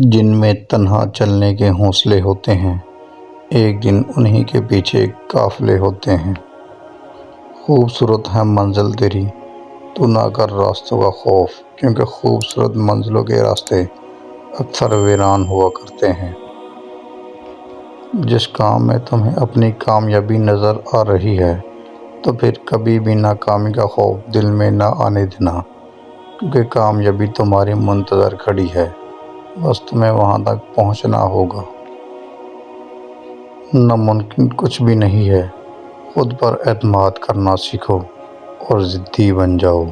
جن میں تنہا چلنے کے حوصلے ہوتے ہیں، ایک دن انہی کے پیچھے قافلے ہوتے ہیں۔ خوبصورت ہے منزل تیری، تو نہ کر راستوں کا خوف، کیونکہ خوبصورت منزلوں کے راستے اکثر ویران ہوا کرتے ہیں۔ جس کام میں تمہیں اپنی کامیابی نظر آ رہی ہے، تو پھر کبھی بھی ناکامی کا خوف دل میں نہ آنے دینا، کیونکہ کامیابی تمہاری منتظر کھڑی ہے، بس تمہیں وہاں تک پہنچنا ہوگا۔ ناممکن کچھ بھی نہیں ہے، خود پر اعتماد کرنا سیکھو اور ضدی بن جاؤ۔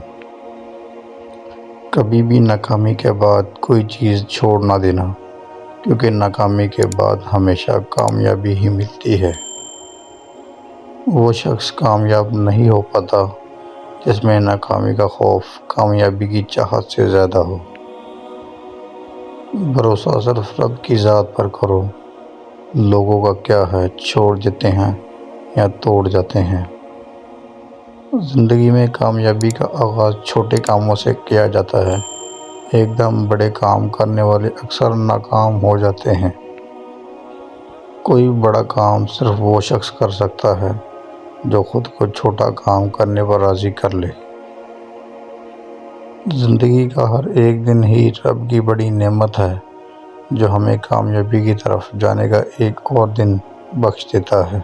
کبھی بھی ناکامی کے بعد کوئی چیز چھوڑ نہ دینا، کیونکہ ناکامی کے بعد ہمیشہ کامیابی ہی ملتی ہے۔ وہ شخص کامیاب نہیں ہو پاتا جس میں ناکامی کا خوف کامیابی کی چاہت سے زیادہ ہو۔ بھروسہ صرف رب کی ذات پر کرو، لوگوں کا کیا ہے، چھوڑ دیتے ہیں یا توڑ جاتے ہیں۔ زندگی میں کامیابی کا آغاز چھوٹے کاموں سے کیا جاتا ہے۔ ایک دم بڑے کام کرنے والے اکثر ناکام ہو جاتے ہیں۔ کوئی بڑا کام صرف وہ شخص کر سکتا ہے جو خود کو چھوٹا کام کرنے پر راضی کر لے۔ زندگی کا ہر ایک دن ہی رب کی بڑی نعمت ہے، جو ہمیں کامیابی کی طرف جانے کا ایک اور دن بخش دیتا ہے۔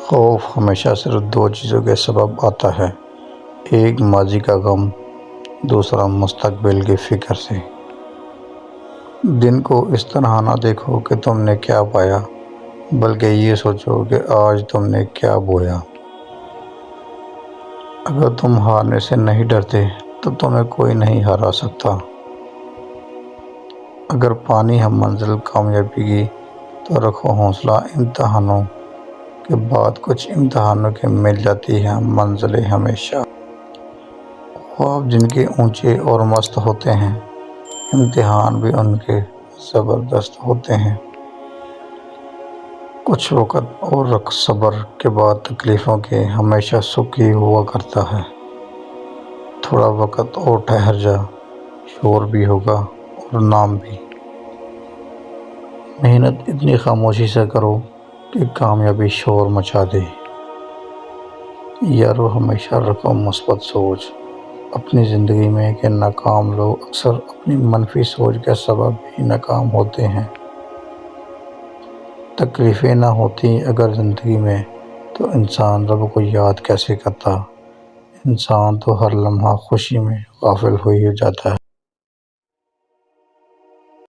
خوف ہمیشہ صرف دو چیزوں کے سبب آتا ہے، ایک ماضی کا غم، دوسرا مستقبل کی فکر سے۔ دن کو اس طرح نہ دیکھو کہ تم نے کیا پایا، بلکہ یہ سوچو کہ آج تم نے کیا بویا۔ اگر تم ہارنے سے نہیں ڈرتے تو تمہیں کوئی نہیں ہرا سکتا۔ اگر پانی ہے منزل کامیابی کی، تو رکھو حوصلہ، امتحانوں کے بعد کچھ امتحانوں کے مل جاتی ہیں منزلیں ہمیشہ۔ خواب جن کے اونچے اور مست ہوتے ہیں، امتحان بھی ان کے زبردست ہوتے ہیں۔ کچھ وقت اور رکھ صبر کے بعد تکلیفوں کے ہمیشہ سکھ ہی ہوا کرتا ہے۔ تھوڑا وقت اور ٹھہر جا، شور بھی ہوگا اور نام بھی۔ محنت اتنی خاموشی سے کرو کہ کامیابی شور مچا دے۔ یارو ہمیشہ رکھو مثبت سوچ اپنی زندگی میں، کہ ناکام لوگ اکثر اپنی منفی سوچ کے سبب ہی ناکام ہوتے ہیں۔ تکلیفیں نہ ہوتی اگر زندگی میں، تو انسان رب کو یاد کیسے کرتا؟ انسان تو ہر لمحہ خوشی میں غافل ہو ہی جاتا ہے۔